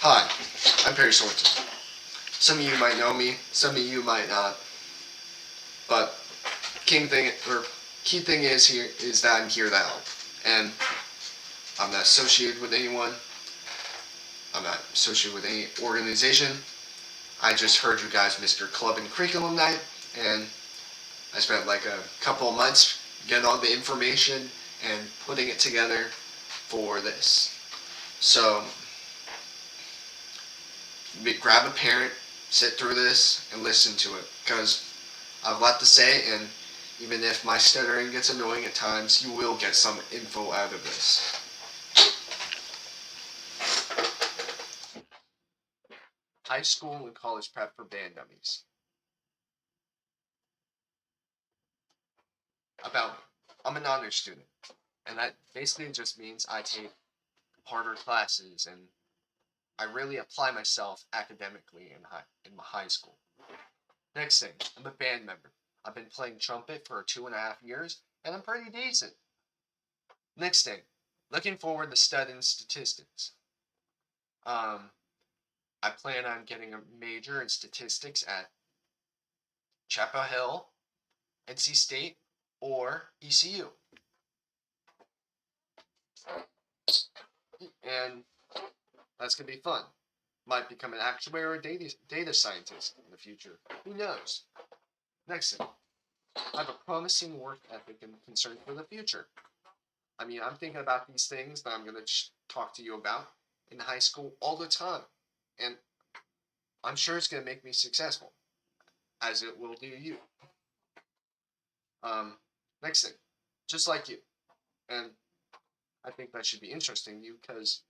Hi, I'm Perry Sorensen. Some of you might know me, some of you might not. But key thing is here is that I'm here to help, and I'm not associated with anyone. I'm not associated with any organization. I just heard you guys missed your club and curriculum night, and I spent like a couple of months getting all the information and putting it together for this. So grab a parent, sit through this, and listen to it, because I have a lot to say, and even if my stuttering gets annoying at times, you will get some info out of this. High school and college prep for band dummies. About me. I'm an honors student, and that basically just means I take harder classes and I really apply myself academically in my high school. Next thing, I'm a band member. I've been playing trumpet for 2.5 years, and I'm pretty decent. Next thing, looking forward to studying statistics. Um, I plan on getting a major in statistics at Chapel Hill, NC State, or ECU. And that's going to be fun. Might become an actuary or data scientist in the future. Who knows? Next thing, I have a promising work ethic and concern for the future. I mean, I'm thinking about these things that I'm going to talk to you about in high school all the time. And I'm sure it's going to make me successful, as it will do you. Um, Next thing, just like you. And I think that should be interesting to you because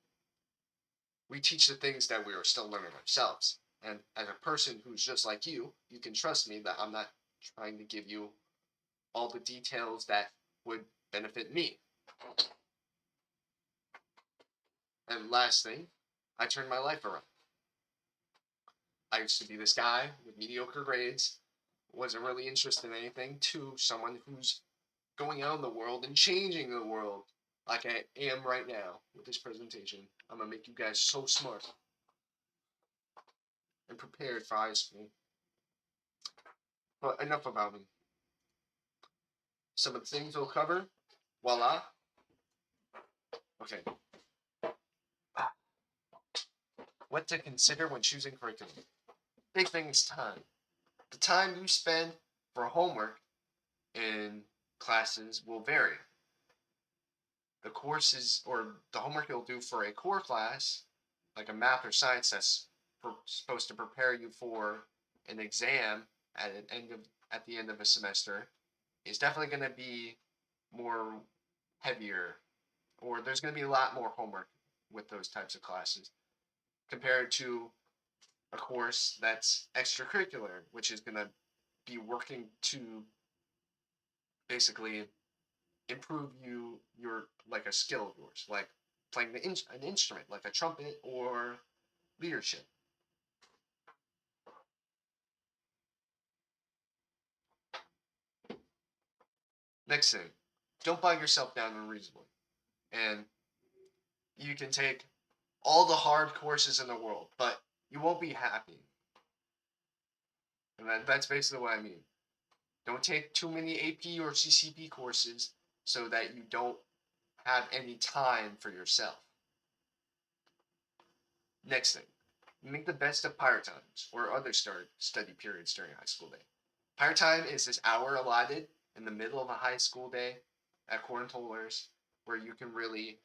we teach the things that we are still learning ourselves. And as a person who's just like you can trust me that I'm not trying to give you all the details that would benefit me. And last thing, I turned my life around. I used to be this guy with mediocre grades, wasn't really interested in anything, to someone who's going out in the world and changing the world like I am right now with this presentation. I'm going to make you guys so smart and prepared for high school. But enough about me. Some of the things we'll cover. Voila. Okay. What to consider when choosing curriculum. Big thing is time. The time you spend for homework in classes will vary. The courses or the homework you'll do for a core class, like a math or science that's supposed to prepare you for an exam at the end of a semester, is definitely going to be more heavier, or there's going to be a lot more homework with those types of classes compared to a course that's extracurricular, which is going to be working to basically improve your like a skill of yours, like playing an instrument like a trumpet or leadership. Next thing, don't bog yourself down unreasonably. And you can take all the hard courses in the world, but you won't be happy. And that's basically what I mean. Don't take too many AP or CCP courses so that you don't have any time for yourself. Next thing, make the best of pirate times or other study periods during high school day. Pirate time is this hour allotted in the middle of a high school day at quarantolers where you can really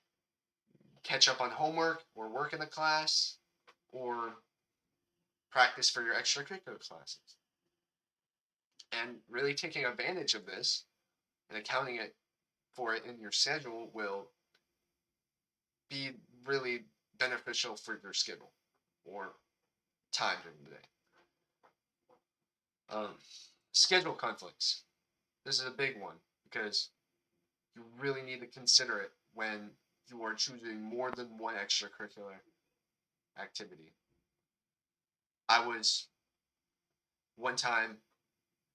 catch up on homework or work in the class or practice for your extracurricular classes. And really taking advantage of this and accounting for it in your schedule will be really beneficial for your schedule or time during the day. Schedule conflicts. This is a big one because you really need to consider it when you are choosing more than one extracurricular activity. One time,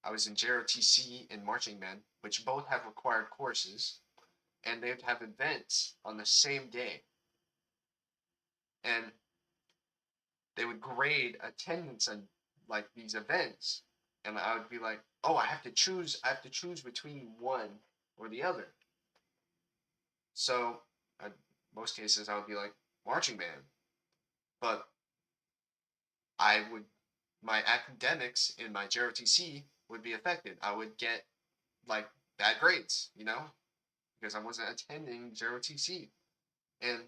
I was in JROTC and marching band, which both have required courses, and they'd have events on the same day. And they would grade attendance on like these events, and I would be like, oh, I have to choose between one or the other. So, in most cases, I would be like marching band, but I would my academics in my JROTC would be affected. I would get like bad grades, because I wasn't attending JROTC. And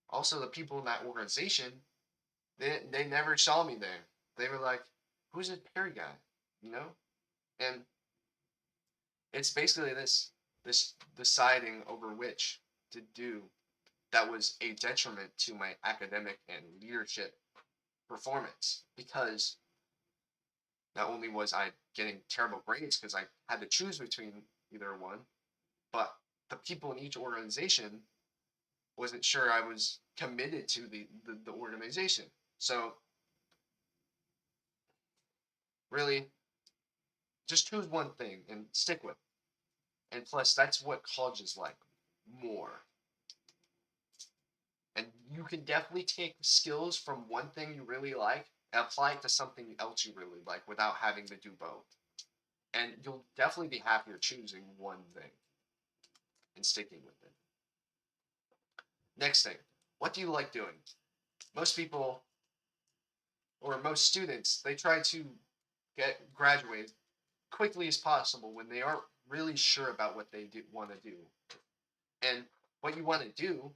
also the people in that organization, they never saw me there. They were like, "Who's this Perry guy?" You know? And it's basically this deciding over which to do that was a detriment to my academic and leadership performance, because not only was I getting terrible grades because I had to choose between either one, but the people in each organization wasn't sure I was committed to the organization. So really, just choose one thing and stick with it. And plus, that's what college is like more. And you can definitely take skills from one thing you really like and apply it to something else you really like without having to do both. And you'll definitely be happier choosing one thing and sticking with it. Next thing, what do you like doing? Most people, or most students, they try to get graduated quickly as possible when they aren't really sure about what they want to do. And what you want to do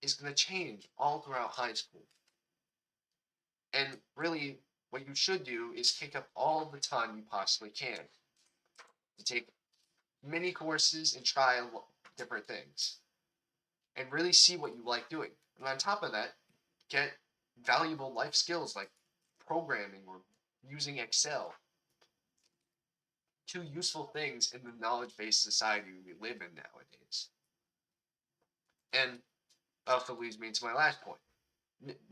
is going to change all throughout high school. And really, what you should do is take up all the time you possibly can to take many courses and try different things and really see what you like doing. And on top of that, get valuable life skills like programming or using Excel. Two useful things in the knowledge-based society we live in nowadays. And also leads me to my last point.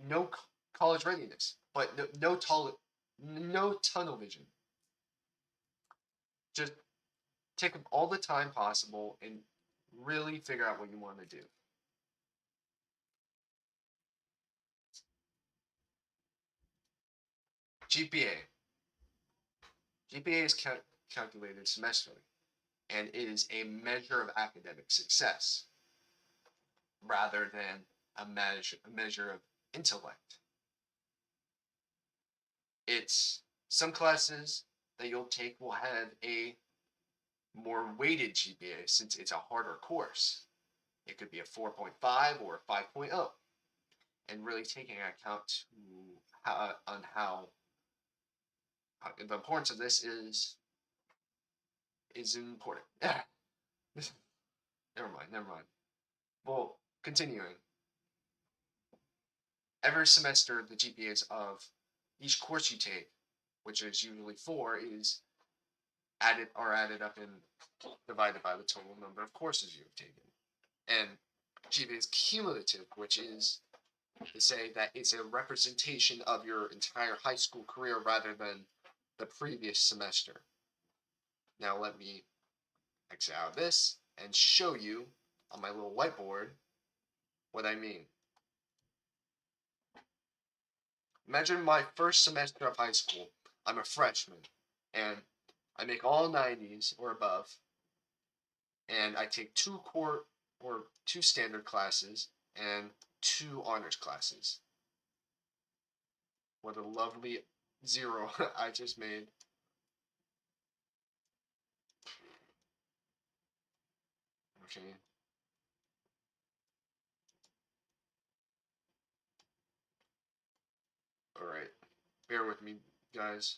No college readiness, but no tunnel vision. Just take up all the time possible and really figure out what you want to do. GPA. GPA is calculated semesterly and is a measure of academic success rather than a measure of intellect. It's some classes that you'll take will have a more weighted GPA since it's a harder course. It could be a 4.5 or a 5.0, and really taking account to how the importance of this is important. Yeah. Never mind. Well, continuing. Every semester, the GPAs of each course you take, which is usually 4, is added up and divided by the total number of courses you've taken. And GPA is cumulative, which is to say that it's a representation of your entire high school career rather than the previous semester. Now let me exit out of this and show you on my little whiteboard what I mean. Imagine my first semester of high school. I'm a freshman and I make all 90s or above, and I take two standard classes and 2 honors classes. What a lovely zero I just made. Okay. Alright. Bear with me, guys.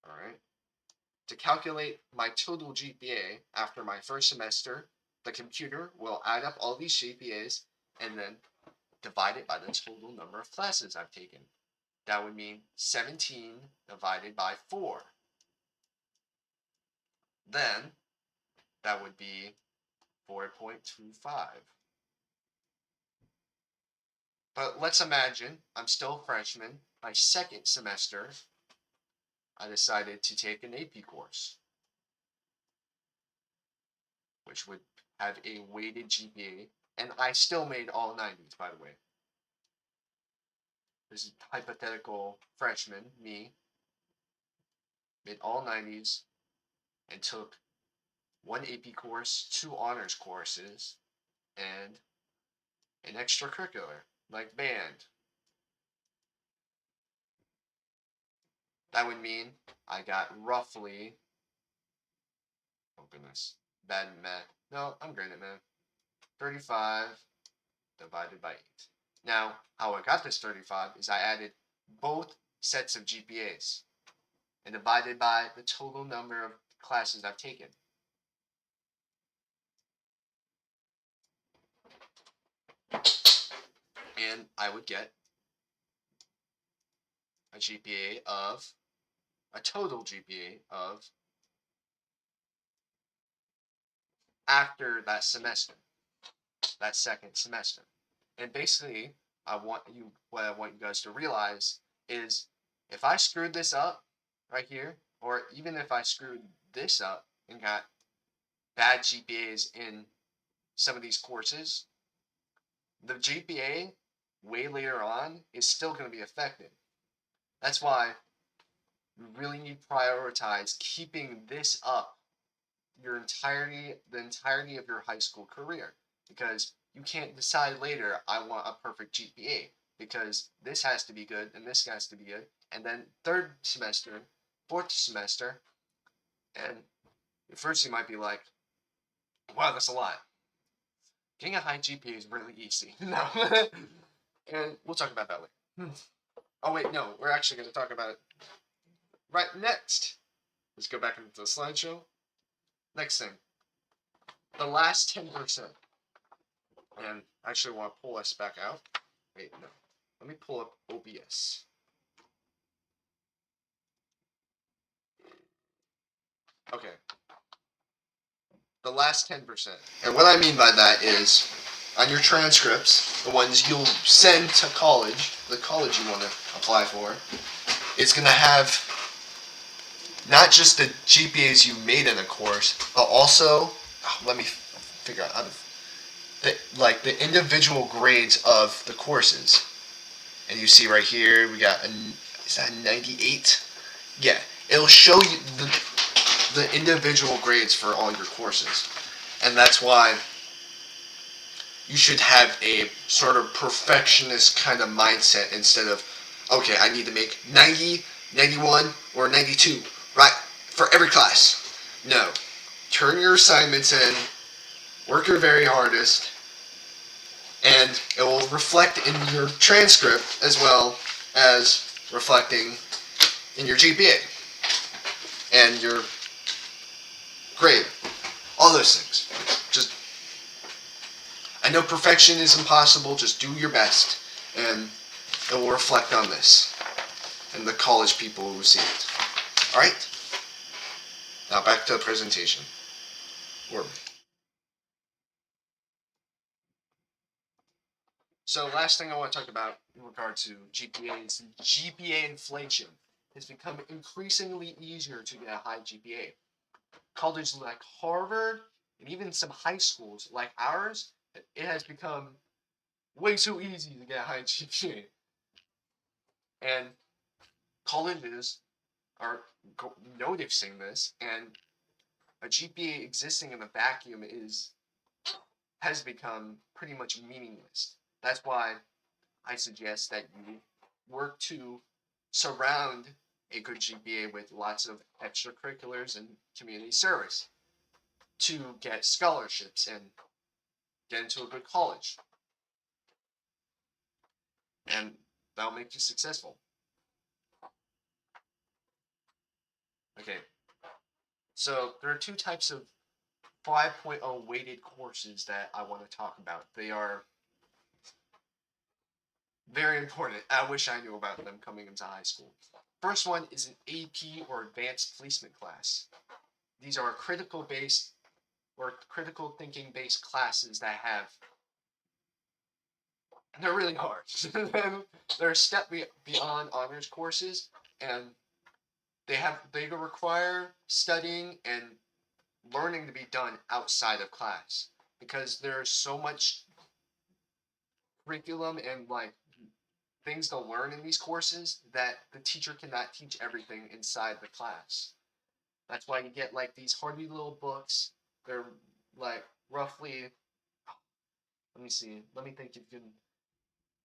Alright. To calculate my total GPA after my first semester, the computer will add up all these GPAs and then divide it by the total number of classes I've taken. That would mean 17 divided by 4. Then, that would be 4.25. But let's imagine I'm still a freshman. My second semester, I decided to take an AP course, which would have a weighted GPA, and I still made all 90s, by the way. this hypothetical freshman, me, made all 90s and took one AP course, two honors courses, and an extracurricular like band. That would mean I got roughly, oh goodness, bad math. No, I'm great at math. 35 divided by 8. Now, how I got this 35 is I added both sets of GPAs and divided by the total number of classes I've taken. And I would get a GPA of, a total GPA of, after that semester, that second semester. And basically, what I want you guys to realize is if I screwed this up right here, or even if I screwed this up and got bad GPAs in some of these courses, the GPA way later on is still going to be affected. That's why you really need to prioritize keeping this up the entirety of your high school career, because you can't decide later I want a perfect GPA, because this has to be good and this has to be good, and then third semester, fourth semester, and at first you might be like, wow, that's a lot. Getting a high GPA is really easy. No. And we'll talk about that later. Oh wait, no, we're actually going to talk about it right next. Let's go back into the slideshow. Next thing, the last 10%. And I actually want to pull us back out. Wait, no. Let me pull up OBS. Okay. The last 10%. And what I mean by that is, on your transcripts, the ones you'll send to college, the college you want to apply for, it's going to have not just the GPAs you made in a course, but also, let me figure out how to, the individual grades of the courses. And you see right here, we got is that 98? Yeah, it'll show you the individual grades for all your courses. And that's why you should have a sort of perfectionist kind of mindset instead of, okay, I need to make 90, 91, or 92, right, for every class. No. Turn your assignments in, work your very hardest, and it will reflect in your transcript as well as reflecting in your GPA and your grade. All those things. Just, I know perfection is impossible, just do your best, and it will reflect on this, and the college people who see it. Alright? Now back to the presentation. So last thing I want to talk about in regard to GPA is GPA inflation. It's become increasingly easier to get a high GPA. Colleges like Harvard and even some high schools like ours, it has become way too easy to get a high GPA. And colleges are noticing this, and a GPA existing in a vacuum has become pretty much meaningless. That's why I suggest that you work to surround a good GPA with lots of extracurriculars and community service to get scholarships and get into a good college. And that'll make you successful. Okay. So there are two types of 5.0 weighted courses that I want to talk about. They are very important. I wish I knew about them coming into high school. First one is an AP or advanced placement class. These are critical thinking based classes that they're really hard. They're a step beyond honors courses, and they require studying and learning to be done outside of class, because there's so much curriculum and things to learn in these courses that the teacher cannot teach everything inside the class. That's why you get like these hardy little books. They're like roughly, let me see, let me think. You can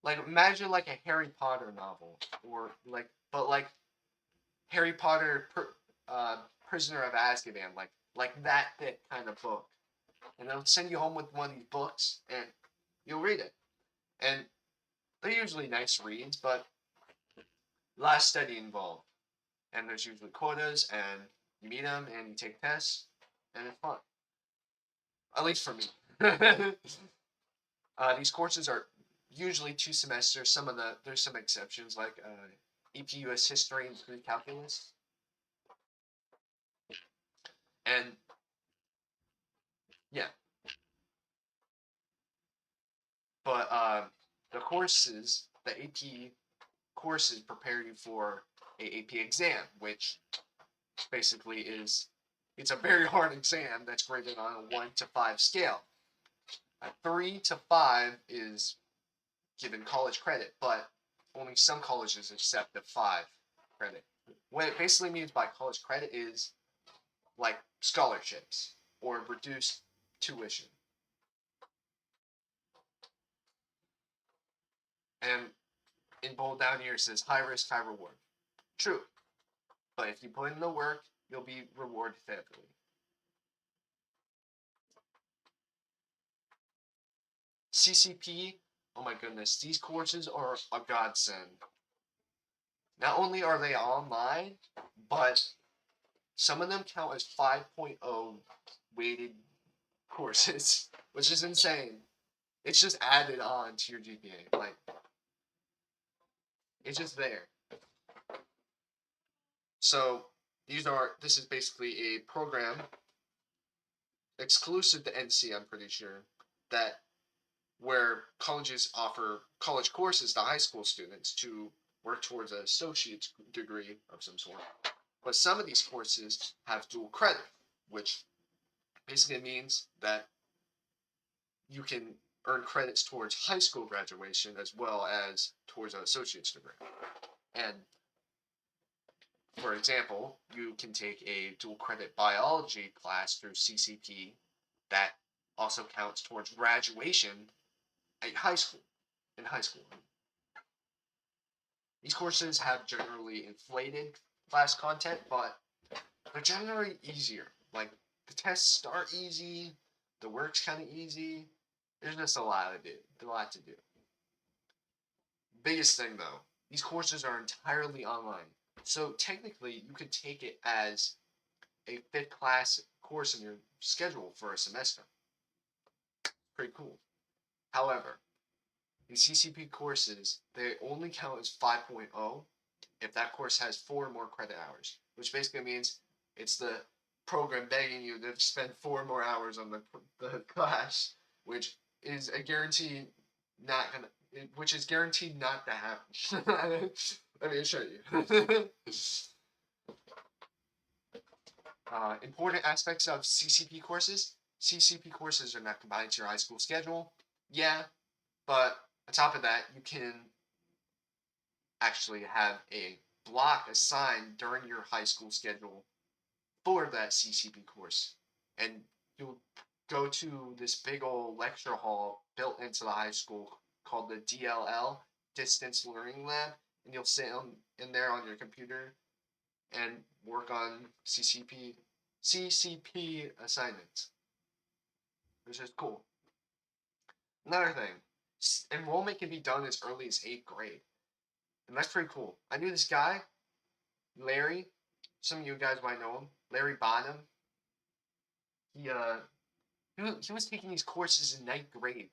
like imagine like a Harry Potter novel, or like, but like Harry Potter, Prisoner of Azkaban, like that thick kind of book. And they'll send you home with one of these books, and you'll read it. And they're usually nice reads, but a lot of study involved. And there's usually quotas, and you meet them, and you take tests, and it's fun. At least for me. These courses are usually 2 semesters. There's some exceptions like EPUS history and pre-calculus, and yeah. But the AP courses prepare you for a AP exam, which basically it's a very hard exam that's graded on a 1 to 5 scale. A 3 to 5 is given college credit, but only some colleges accept the 5 credit. What it basically means by college credit is like scholarships or reduced tuition. And in bold down here it says high risk, high reward. True. But if you put in the work, you'll be rewarded fairly. CCP, oh my goodness, these courses are a godsend. Not only are they online, but some of them count as 5.0 weighted courses, which is insane. It's just added on to your GPA. Like, it's just there. So, this is basically a program exclusive to NC, I'm pretty sure, that where colleges offer college courses to high school students to work towards an associate's degree of some sort. But some of these courses have dual credit, which basically means that you can earn credits towards high school graduation as well as towards an associate's degree. And for example, you can take a dual credit biology class through CCP that also counts towards graduation at high school. In high school, these courses have generally inflated class content, but they're generally easier. Like the tests start easy, the work's kind of easy. There's just a lot to do. Biggest thing though, these courses are entirely online. So technically, you could take it as a fifth class course in your schedule for a semester. Pretty cool. However, in CCP courses, they only count as 5.0 if that course has 4 more credit hours, which basically means it's the program begging you to spend 4 more hours on the class, which is a guarantee not gonna, which is guaranteed not to happen. Let me show you. Important aspects of CCP courses. CCP courses are not combined to your high school schedule. Yeah, but on top of that, you can actually have a block assigned during your high school schedule for that CCP course. And you'll go to this big old lecture hall built into the high school called the DLL, Distance Learning Lab, and you'll sit in there on your computer and work on CCP assignments, which is cool. Another thing, enrollment can be done as early as 8th grade, and that's pretty cool. I knew this guy, Larry. Some of you guys might know him, Larry Bonham. He was taking these courses in 9th grade.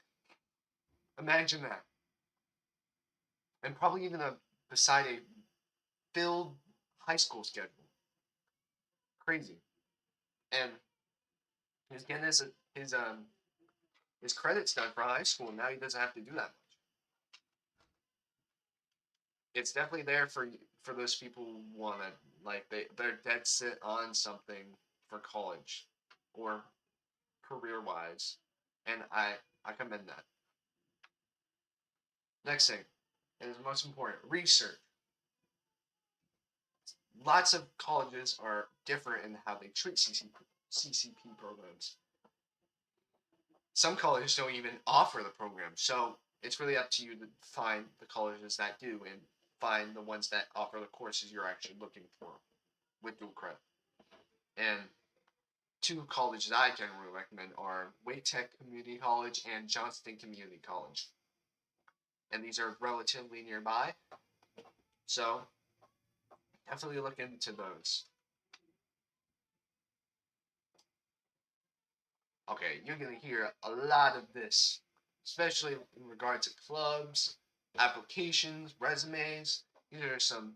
Imagine that, and probably even beside a filled high school schedule. Crazy, and he's getting his credits done for high school. Now he doesn't have to do that much. It's definitely there for those people who want to, like, they're dead set on something for college or career wise, and I commend that. Next thing, and it's most important, research. Lots of colleges are different in how they treat CCP programs. Some colleges don't even offer the program, so it's really up to you to find the colleges that do and find the ones that offer the courses you're actually looking for with dual credit. And two colleges I generally recommend are Wake Tech Community College and Johnston Community College. And these are relatively nearby, so definitely look into those. Okay, you're gonna hear a lot of this, especially in regard to clubs, applications, resumes. These are some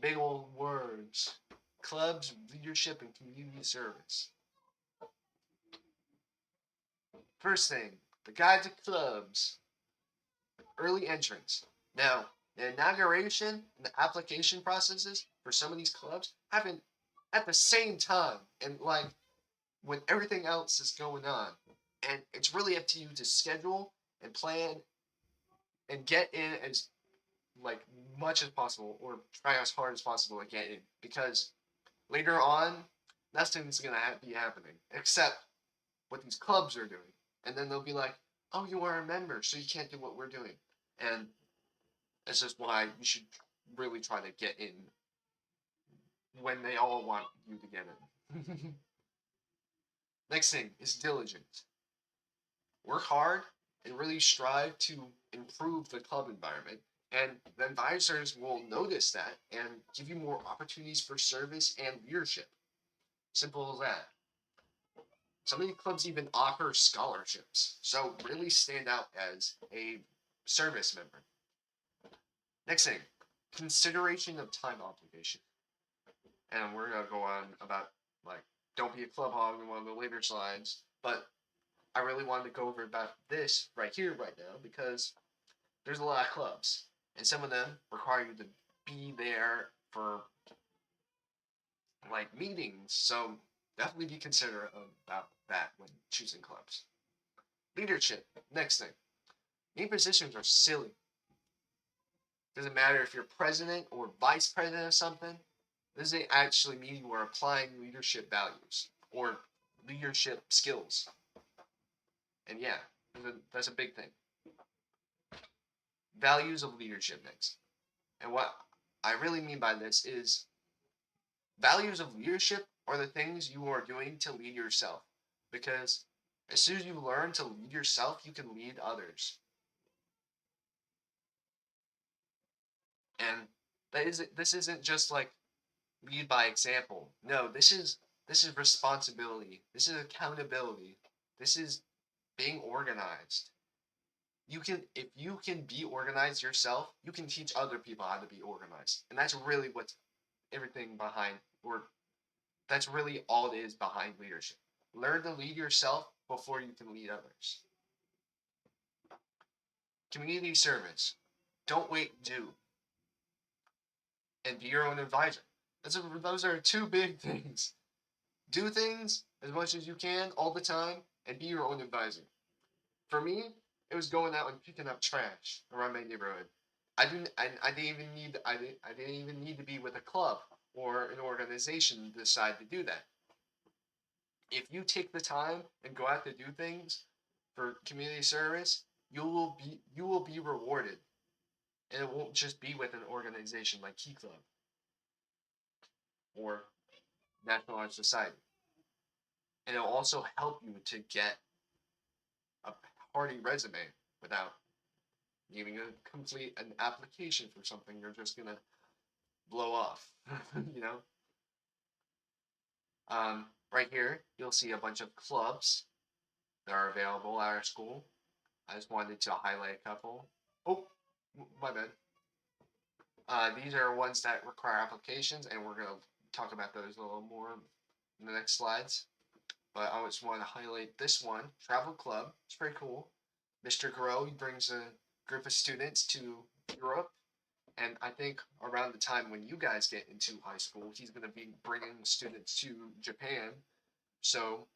big old words. Clubs, leadership, and community service. First thing, the guide to clubs. Early entrance. Now, the inauguration and the application processes for some of these clubs happen at the same time and like when everything else is going on. And it's really up to you to schedule and plan and get in as like much as possible or try as hard as possible to get in because later on nothing's gonna be happening except what these clubs are doing. And then they'll be like, oh, you are a member, so you can't do what we're doing. And this is why you should really try to get in when they all want you to get in. Next thing is diligence. Work hard and really strive to improve the club environment. And the advisors will notice that and give you more opportunities for service and leadership. Simple as that. Some of the clubs even offer scholarships, so really stand out as a service member. Next thing, consideration of time obligation. And we're gonna go on about like don't be a club hog in one of the later slides, but I really wanted to go over about this right here, right now, because there's a lot of clubs, and some of them require you to be there for like meetings. So definitely be considerate about that when choosing clubs. Leadership. Next thing, main positions are silly. Doesn't matter if you're president or vice president of something. This doesn't actually mean you are applying leadership values or leadership skills. And yeah, that's a big thing. Values of leadership next. And what I really mean by this is values of leadership are the things you are doing to lead yourself. Because as soon as you learn to lead yourself, you can lead others. And this isn't just like lead by example. No, this is responsibility. This is accountability. This is being organized. If you can be organized yourself, you can teach other people how to be organized. And that's really what's everything behind, or that's really all it is behind leadership. Learn to lead yourself before you can lead others. Community service. Don't wait, do. And be your own advisor. Those are two big things. Do things as much as you can all the time and be your own advisor. For me, it was going out and picking up trash around my neighborhood. I didn't even need to be with a club or an organization to decide to do that. If you take the time and go out to do things for community service, you will be rewarded. And it won't just be with an organization like Key Club or National Art Society. And it'll also help you to get a hearty resume without needing to complete an application for something you're just gonna blow off. you know. Right here, you'll see a bunch of clubs that are available at our school. I just wanted to highlight a couple. Oh, my bad. These are ones that require applications, and we're gonna talk about those a little more in the next slides. But I just want to highlight this one, Travel Club. It's pretty cool. Mr. Grow, he brings a group of students to Europe. And I think around the time when you guys get into high school, he's going to be bringing students to Japan. So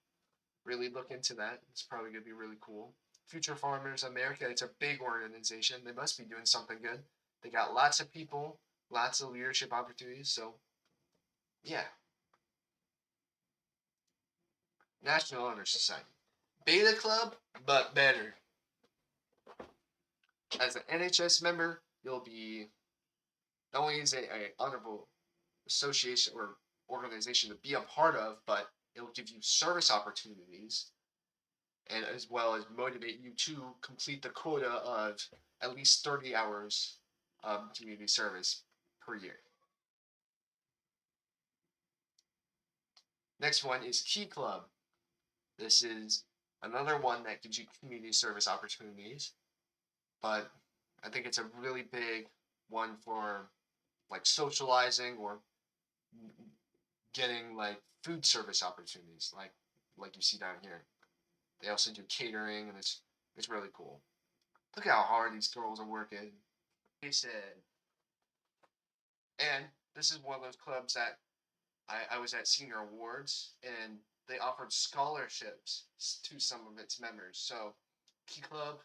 really look into that. It's probably going to be really cool. Future Farmers America, it's a big organization. They must be doing something good They got lots of people, lots of leadership opportunities. So yeah, National Honor Society, Beta Club, but better. As an NHS member, you'll be not only is it a honorable association or organization to be a part of, but it'll give you service opportunities and as well as motivate you to complete the quota of at least 30 hours of community service per year. Next one is Key Club. This is another one that gives you community service opportunities, but I think it's a really big one for like socializing or getting like food service opportunities, like you see down here. They also do catering, and it's really cool. Look at how hard these girls are working. He said, and this is one of those clubs that I was at Senior Awards, and they offered scholarships to some of its members. So, Key Club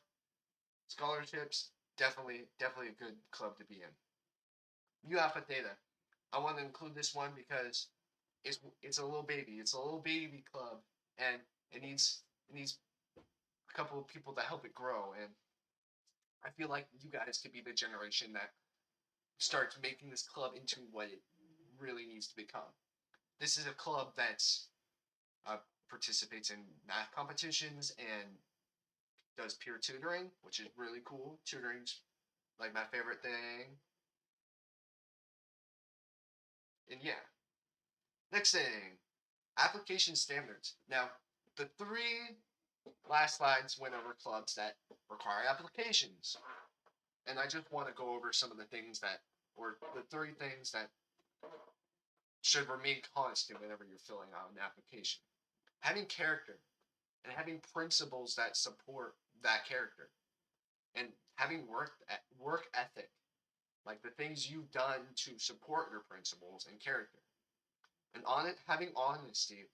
scholarships, definitely a good club to be in. U Alpha Theta. I want to include this one because it's a little baby. It's a little baby club, and it needs a couple of people to help it grow. And I feel like you guys could be the generation that starts making this club into what it really needs to become. This is a club that's participates in math competitions and does peer tutoring, which is really cool. Tutoring's like my favorite thing. And yeah, next thing, application standards. Now, the three last slides went over clubs that require applications. And I just want to go over some of the things that, or the three things that should remain constant whenever you're filling out an application. Having character and having principles that support that character and having work ethic, like the things you've done to support your principles and character. And on it, having honesty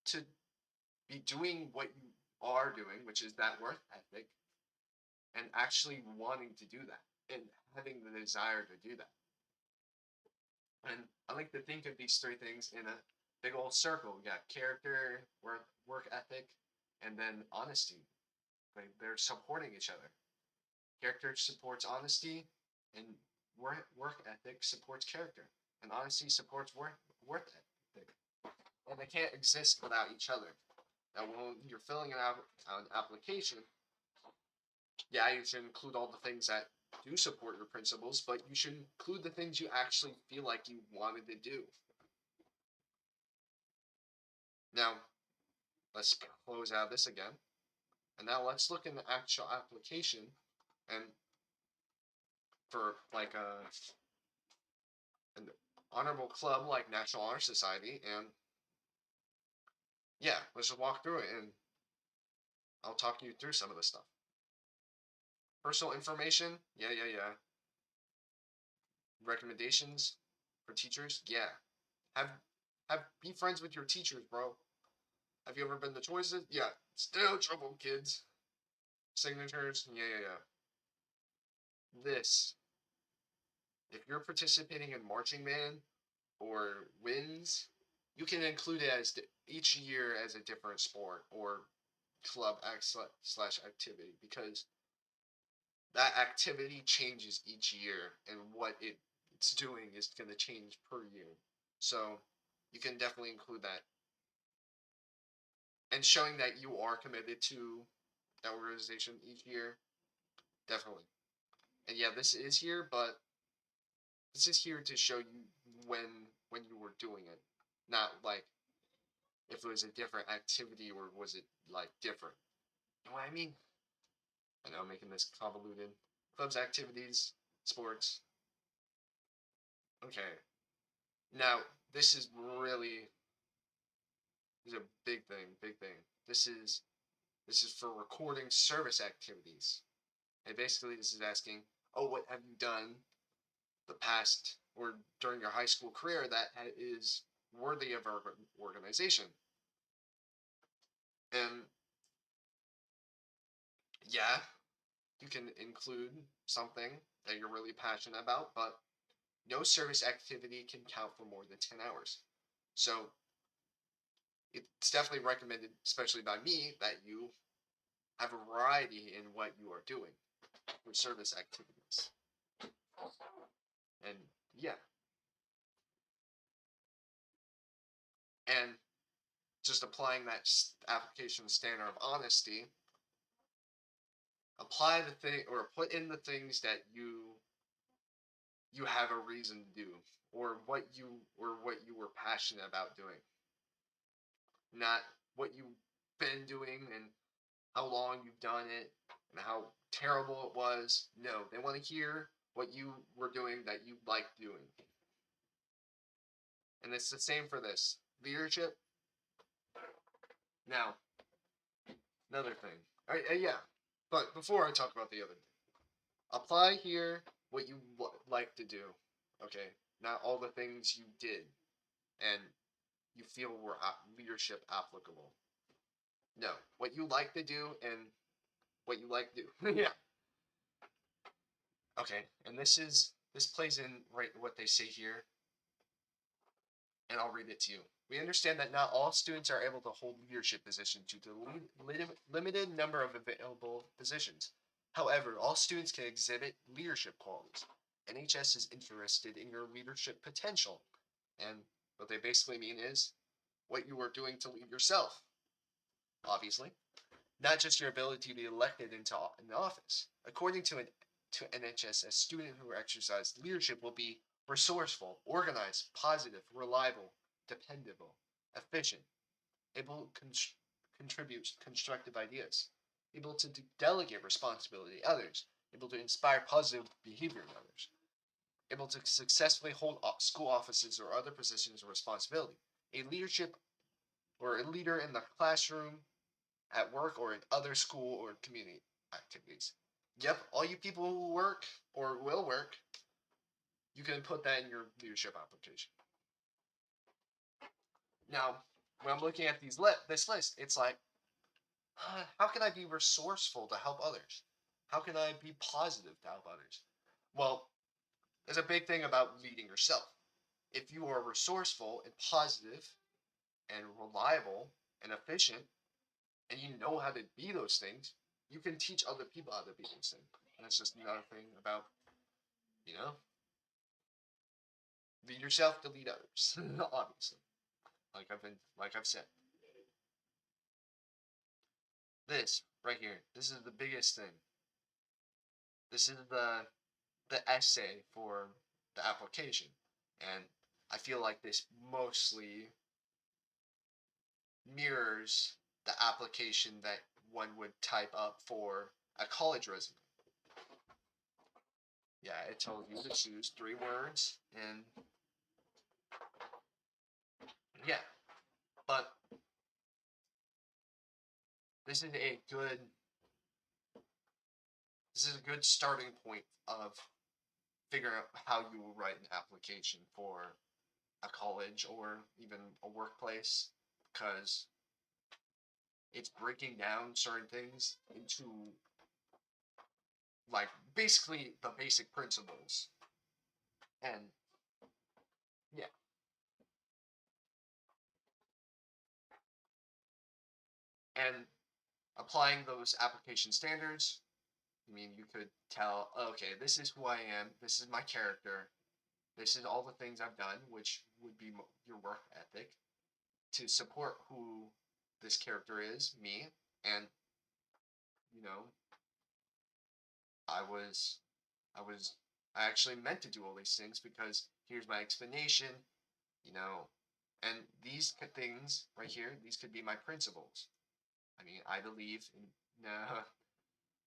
to be doing what you are doing, which is that work ethic, and actually wanting to do that and having the desire to do that. And I like to think of these three things in a big old circle. We got character, work ethic, and then honesty. Like they're supporting each other. Character supports honesty, and work ethic supports character, and honesty supports work ethic. And they can't exist without each other. Now, when you're filling out an application, yeah, you should include all the things that do support your principles, but you should include the things you actually feel like you wanted to do. Now, let's close out this again. And now let's look in the actual application and for like an honorable club like National Honor Society. And yeah, let's just walk through it and I'll talk you through some of the stuff. Personal information, yeah. Recommendations for teachers, yeah. Have be friends with your teachers, bro. Have you ever been to choices? Yeah. Still trouble, kids. Signatures, yeah. This, if you're participating in marching band or wins, you can include it as each year as a different sport or club slash activity because that activity changes each year and what it's doing is going to change per year. So you can definitely include that. And showing that you are committed to that organization each year, definitely. And yeah, this is here, but this is here to show you when you were doing it, not like if it was a different activity or was it like different. You know what I mean? I know I'm making this convoluted. Clubs, activities, sports. Okay. Now this is really this is a big thing. This is for recording service activities. And basically this is asking, oh, what have you done the past or during your high school career that is worthy of our organization? And yeah, you can include something that you're really passionate about, but no service activity can count for more than 10 hours. So it's definitely recommended, especially by me, that you have a variety in what you are doing for service activities. And yeah, and just applying that application standard of honesty, apply the thing or put in the things that you have a reason to do, or what you were passionate about doing, not what you've been doing and how long you've done it and how terrible it was. No, they want to hear what you were doing that you like doing. And it's the same for this leadership. Now, another thing. Yeah, but before I talk about the other thing, apply here what you like to do. Okay, not all the things you did and you feel were leadership applicable. No, what you like to do and what you like to do. Yeah. Okay, and this plays in right what they say here, and I'll read it to you. We understand that not all students are able to hold leadership positions due to the limited number of available positions. However, all students can exhibit leadership qualities. NHS is interested in your leadership potential, and what they basically mean is what you are doing to lead yourself, obviously, not just your ability to be elected into an office. According to NHS, a student who exercises leadership will be resourceful, organized, positive, reliable, dependable, efficient, able to contribute constructive ideas, able to delegate responsibility to others, able to inspire positive behavior in others, able to successfully hold school offices or other positions of responsibility. A leadership or a leader in the classroom, at work, or in other school or community activities. Yep, all you people who work or will work, you can put that in your leadership application. Now, when I'm looking at this list, it's like, how can I be resourceful to help others? How can I be positive to help others? Well, there's a big thing about leading yourself. If you are resourceful and positive and reliable and efficient, and you know how to be those things, you can teach other people how to be those things. And that's just another thing about, you know, lead yourself to lead others. Obviously, like I've said, this right here, this is the biggest thing. This is the essay for the application, and I feel like this mostly mirrors the application that one would type up for a college resume. Yeah, it tells you to choose 3 words, and yeah, but this is a good this is a good starting point of figuring out how you will write an application for a college or even a workplace, because it's breaking down certain things into like basically the basic principles. And yeah, and applying those application standards, I mean, you could tell, okay, this is who I am, this is my character, this is all the things I've done, which would be your work ethic to support who this character is, me, and you know, I was, I was, I actually meant to do all these things because here's my explanation, you know, and these things right here, these could be my principles. I mean, I believe in, no,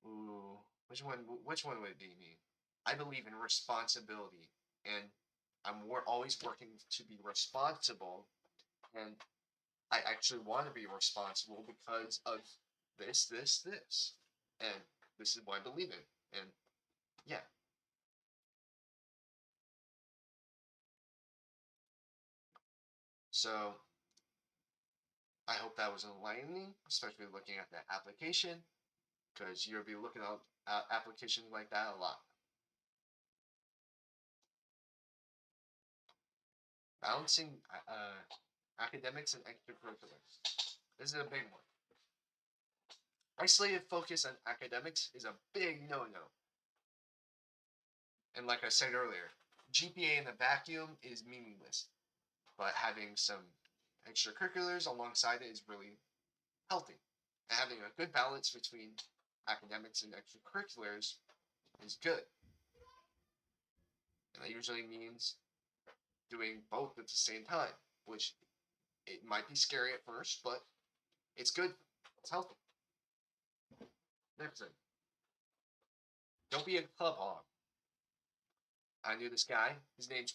ooh, which one would it be me? I believe in responsibility, and always working to be responsible, and I actually want to be responsible because of this, and this is what I believe in, and yeah. So I hope that was enlightening, especially looking at that application, because you'll be looking at applications like that a lot. Balancing academics and extracurriculars. This is a big one. Isolated focus on academics is a big no-no. And like I said earlier, GPA in a vacuum is meaningless, but having some extracurriculars alongside it is really healthy. And having a good balance between academics and extracurriculars is good. And that usually means doing both at the same time, which it might be scary at first, but it's good. It's healthy. Next thing. Don't be a club hog. I knew this guy. His name's,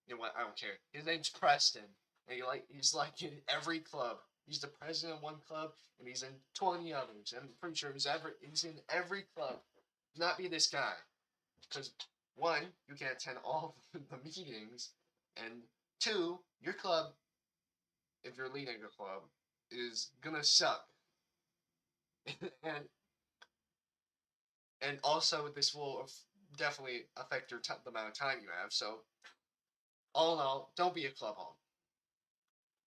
you know what? I don't care. His name's Preston, and he's like in every club. He's the president of one club, and he's in 20 others. I'm pretty sure he's in every club. Do not be this guy, because one, you can attend all the meetings, and two, your club, if you're leading a club, is gonna suck. and and also this will definitely affect the amount of time you have. So all in all, don't be a club hog.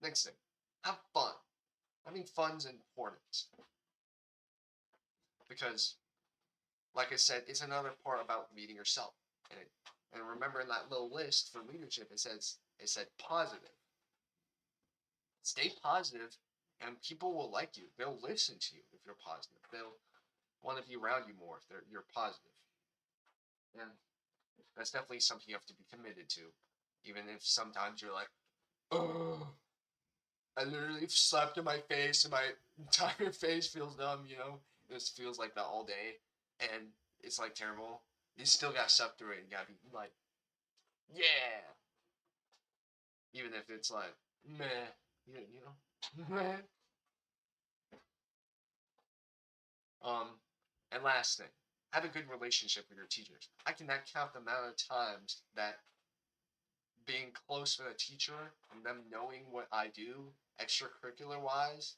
Next thing, have fun. Having fun's important because, like I said, it's another part about meeting yourself. And remember in that little list for leadership, it said positive. Stay positive, and people will like you. They'll listen to you if you're positive. They'll want to be around you more if you're positive. And that's definitely something you have to be committed to, even if sometimes you're like, oh, I literally slapped in my face and my entire face feels numb, you know? This feels like that all day, and it's like terrible. You still gotta suck through it and you gotta be like, yeah! Even if it's like, meh, you know? Meh. And last thing, have a good relationship with your teachers. I cannot count the amount of times that being close with a teacher and them knowing what I do, extracurricular wise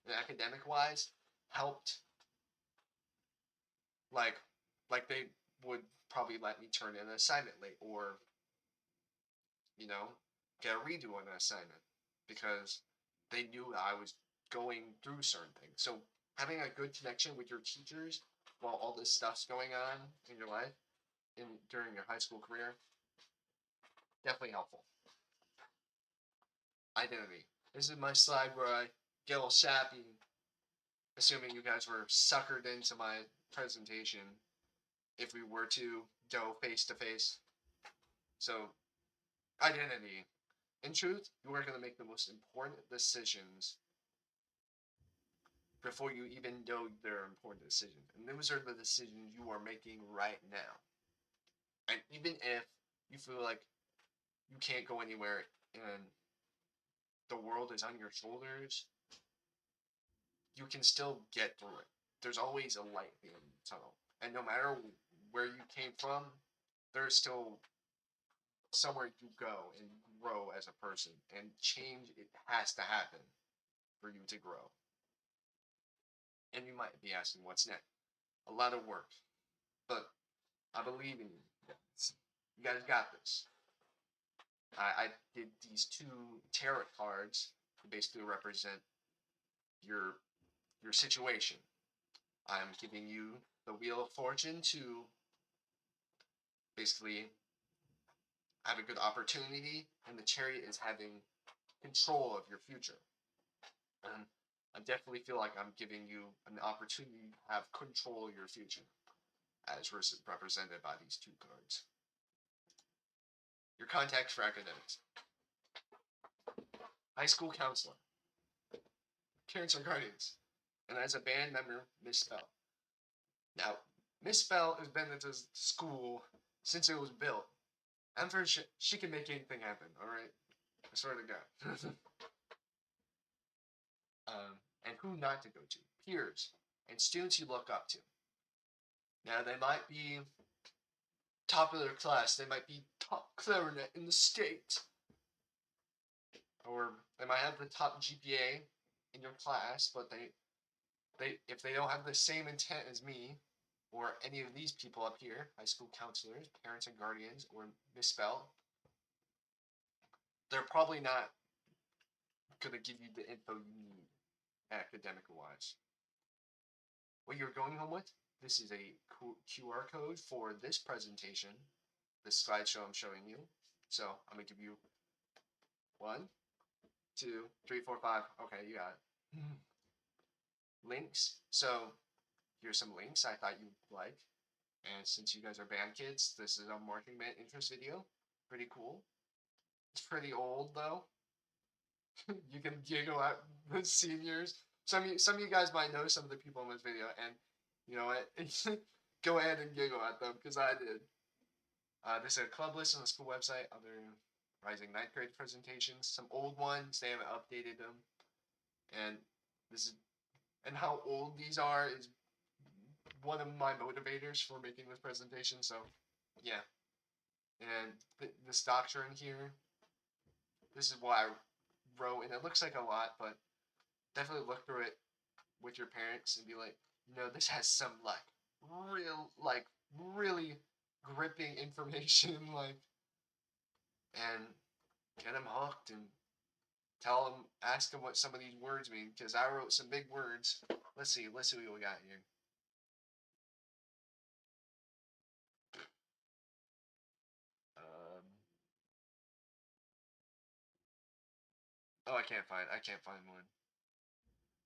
and academic wise, helped. Like, they would probably let me turn in an assignment late, or get a redo on an assignment because they knew I was going through certain things. So having a good connection with your teachers while all this stuff's going on in your life, during your high school career, definitely helpful. Identity. This is my slide where I get all sappy, assuming you guys were suckered into my presentation if we were to go face to face. So, identity. In truth, you are going to make the most important decisions before you even know they're important decisions. And those are the decisions you are making right now. And even if you feel like you can't go anywhere and the world is on your shoulders, you can still get through it. There's always a light in the tunnel. And no matter where you came from, there's still somewhere you go and grow as a person. And change, it has to happen for you to grow. And you might be asking, what's next? A lot of work. But I believe in you guys. You guys got this. I did these 2 tarot cards to basically represent your situation. I'm giving you the Wheel of Fortune to basically have a good opportunity, and the Chariot is having control of your future. And I definitely feel like I'm giving you an opportunity to have control of your future, as represented by these 2 cards. Your contacts for academics. High school counselor. Parents or guardians. And as a band member, Miss Bell. Now, Miss Bell has been at this school since it was built. I'm pretty sure she can make anything happen, alright? I swear to God. And who not to go to. Peers and students you look up to. Now, they might be top of their class. They might be top clarinet in the state. Or they might have the top GPA in your class, but if they don't have the same intent as me or any of these people up here, high school counselors, parents and guardians, or misspell, they're probably not gonna give you the info you need academic wise. What you're going home with, this is a QR code for this presentation, this slideshow I'm showing you. So I'm gonna give you 1, 2, 3, 4, 5. Okay, you got it. Links. So here's some links I thought you'd like. And since you guys are band kids, this is a marching band interest video. Pretty cool. It's pretty old though. You can giggle at the seniors. Some of you guys might know some of the people in this video, and you know what? Go ahead and giggle at them because I did. This is a club list on the school website. Other rising 9th grade presentations. Some old ones, they haven't updated them. And this is, and how old these are is one of my motivators for making this presentation. So yeah. And this doctrine here, this is what I wrote, and it looks like a lot, but definitely look through it with your parents and be like, this has some really gripping information, and get them hooked and ask them what some of these words mean, because I wrote some big words. Let's see what we got here. Oh, I can't find one.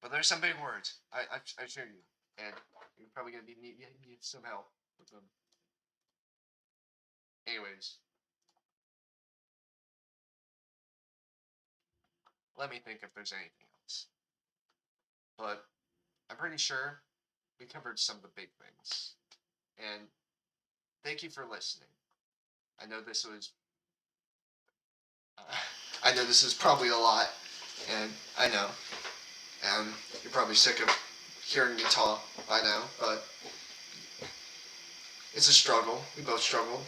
But there's some big words. I assure you, and you're probably gonna need some help with them. Anyways, let me think if there's anything else. But I'm pretty sure we covered some of the big things. And thank you for listening. I know this was probably a lot, and I know you're probably sick of hearing me talk by now, but it's a struggle. We both struggle.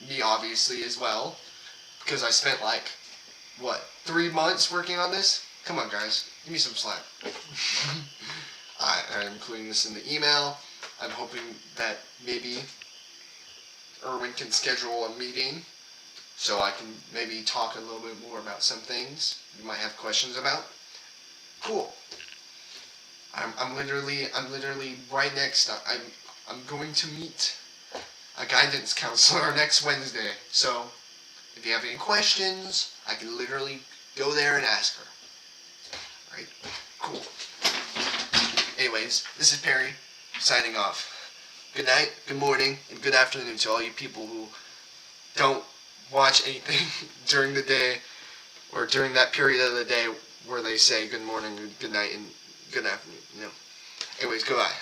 Me, obviously, as well, because I spent 3 months working on this? Come on, guys. Give me some slack. I'm including this in the email. I'm hoping that maybe Erwin can schedule a meeting so I can maybe talk a little bit more about some things you might have questions about. Cool. I'm literally right next. I'm going to meet a guidance counselor next Wednesday. So if you have any questions, I can literally go there and ask her. Right? Cool. Anyways, this is Perry, signing off. Good night, good morning, and good afternoon to all you people who don't watch anything during the day or during that period of the day where they say good morning, good night, and good afternoon. Anyways, goodbye.